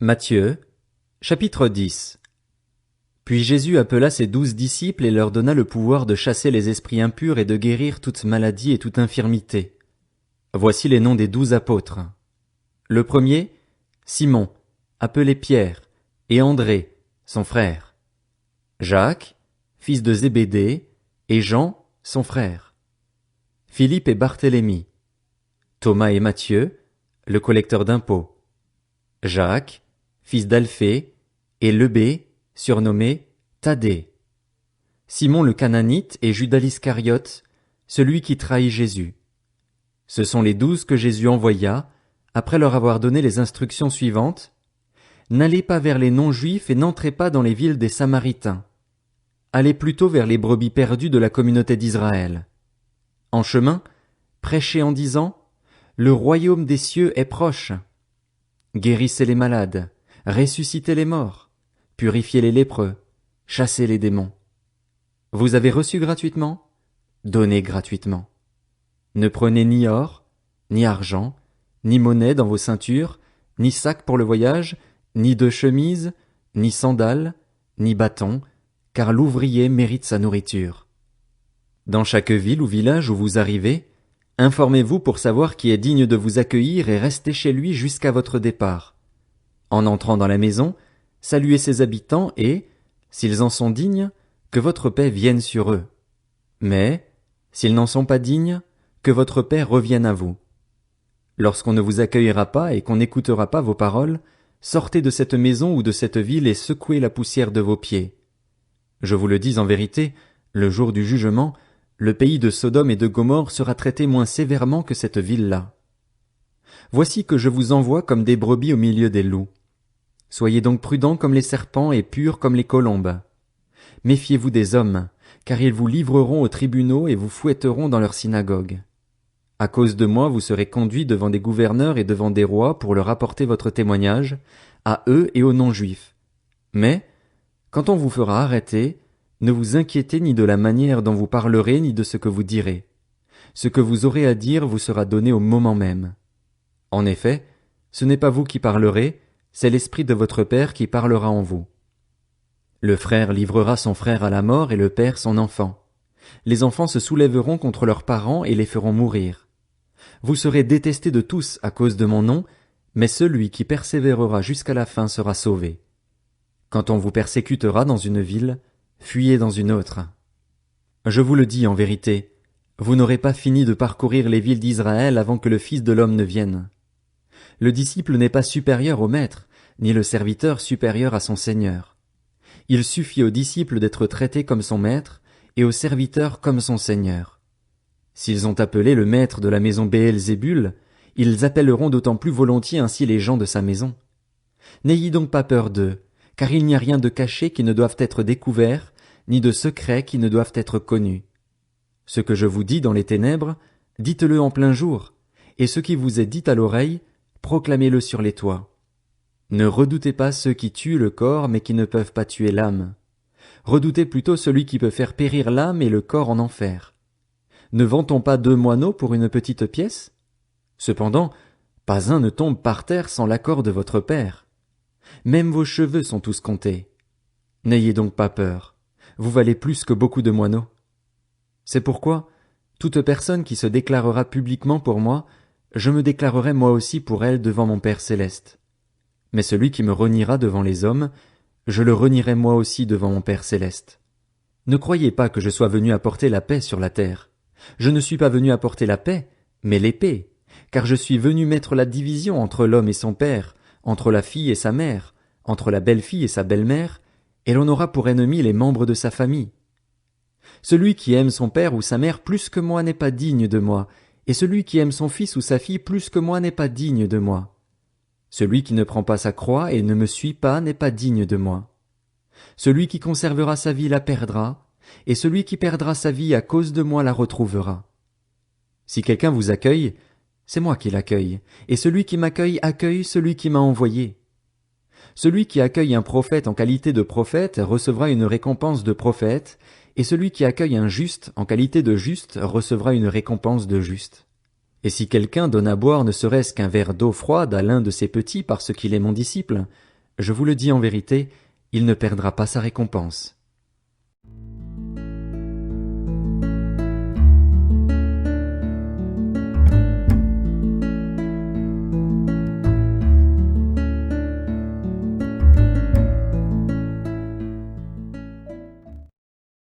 Matthieu, chapitre 10. Puis Jésus appela ses 12 disciples et leur donna le pouvoir de chasser les esprits impurs et de guérir toute maladie et toute infirmité. Voici les noms des 12 apôtres. Le premier, Simon, appelé Pierre, et André, son frère. Jacques, fils de Zébédée, et Jean, son frère. Philippe et Barthélemy. Thomas et Matthieu, le collecteur d'impôts. Jacques, fils d'Alphée, et Lebé, surnommé Thaddée. Simon le Cananite et Judas l'Iscariote, celui qui trahit Jésus. Ce sont les 12 que Jésus envoya, après leur avoir donné les instructions suivantes. N'allez pas vers les non-juifs et n'entrez pas dans les villes des Samaritains. Allez plutôt vers les brebis perdues de la communauté d'Israël. En chemin, prêchez en disant, le royaume des cieux est proche. Guérissez les malades, ressuscitez les morts, purifiez les lépreux, chassez les démons. Vous avez reçu gratuitement? Donnez gratuitement. Ne prenez ni or, ni argent, ni monnaie dans vos ceintures, ni sac pour le voyage, ni de chemise, ni sandales, ni bâton, car l'ouvrier mérite sa nourriture. Dans chaque ville ou village où vous arrivez, informez-vous pour savoir qui est digne de vous accueillir et restez chez lui jusqu'à votre départ. En entrant dans la maison, saluez ses habitants et, s'ils en sont dignes, que votre paix vienne sur eux. Mais, s'ils n'en sont pas dignes, que votre paix revienne à vous. Lorsqu'on ne vous accueillera pas et qu'on n'écoutera pas vos paroles, sortez de cette maison ou de cette ville et secouez la poussière de vos pieds. Je vous le dis en vérité, le jour du jugement, le pays de Sodome et de Gomorrhe sera traité moins sévèrement que cette ville-là. Voici que je vous envoie comme des brebis au milieu des loups. Soyez donc prudents comme les serpents et purs comme les colombes. Méfiez-vous des hommes, car ils vous livreront aux tribunaux et vous fouetteront dans leurs synagogues. À cause de moi, vous serez conduits devant des gouverneurs et devant des rois pour leur apporter votre témoignage, à eux et aux non-juifs. Mais, quand on vous fera arrêter, ne vous inquiétez ni de la manière dont vous parlerez ni de ce que vous direz. Ce que vous aurez à dire vous sera donné au moment même. En effet, ce n'est pas vous qui parlerez, c'est l'Esprit de votre Père qui parlera en vous. Le frère livrera son frère à la mort et le père son enfant. Les enfants se soulèveront contre leurs parents et les feront mourir. Vous serez détestés de tous à cause de mon nom, mais celui qui persévérera jusqu'à la fin sera sauvé. Quand on vous persécutera dans une ville, fuyez dans une autre. Je vous le dis en vérité, vous n'aurez pas fini de parcourir les villes d'Israël avant que le Fils de l'homme ne vienne. Le disciple n'est pas supérieur au maître, ni le serviteur supérieur à son Seigneur. Il suffit au disciple d'être traité comme son maître, et au serviteur comme son Seigneur. S'ils ont appelé le maître de la maison Béelzébul, ils appelleront d'autant plus volontiers ainsi les gens de sa maison. N'ayez donc pas peur d'eux, car il n'y a rien de caché qui ne doive être découvert, ni de secret qui ne doivent être connus. Ce que je vous dis dans les ténèbres, dites-le en plein jour, et ce qui vous est dit à l'oreille, proclamez-le sur les toits. Ne redoutez pas ceux qui tuent le corps mais qui ne peuvent pas tuer l'âme. Redoutez plutôt celui qui peut faire périr l'âme et le corps en enfer. Ne vend-on pas 2 moineaux pour une petite pièce? Cependant, pas un ne tombe par terre sans l'accord de votre Père. Même vos cheveux sont tous comptés. N'ayez donc pas peur, vous valez plus que beaucoup de moineaux. C'est pourquoi, toute personne qui se déclarera publiquement pour moi, je me déclarerai moi aussi pour elle devant mon Père céleste. Mais celui qui me reniera devant les hommes, je le renierai moi aussi devant mon Père céleste. Ne croyez pas que je sois venu apporter la paix sur la terre. Je ne suis pas venu apporter la paix, mais l'épée, car je suis venu mettre la division entre l'homme et son père, entre la fille et sa mère, entre la belle-fille et sa belle-mère, et l'on aura pour ennemis les membres de sa famille. Celui qui aime son père ou sa mère plus que moi n'est pas digne de moi, et celui qui aime son fils ou sa fille plus que moi n'est pas digne de moi. Celui qui ne prend pas sa croix et ne me suit pas n'est pas digne de moi. Celui qui conservera sa vie la perdra, et celui qui perdra sa vie à cause de moi la retrouvera. Si quelqu'un vous accueille, c'est moi qui l'accueille, et celui qui m'accueille accueille celui qui m'a envoyé. Celui qui accueille un prophète en qualité de prophète recevra une récompense de prophète, et celui qui accueille un juste en qualité de juste recevra une récompense de juste. Et si quelqu'un donne à boire ne serait-ce qu'un verre d'eau froide à l'un de ses petits parce qu'il est mon disciple, Je vous le dis en vérité, il ne perdra pas sa récompense.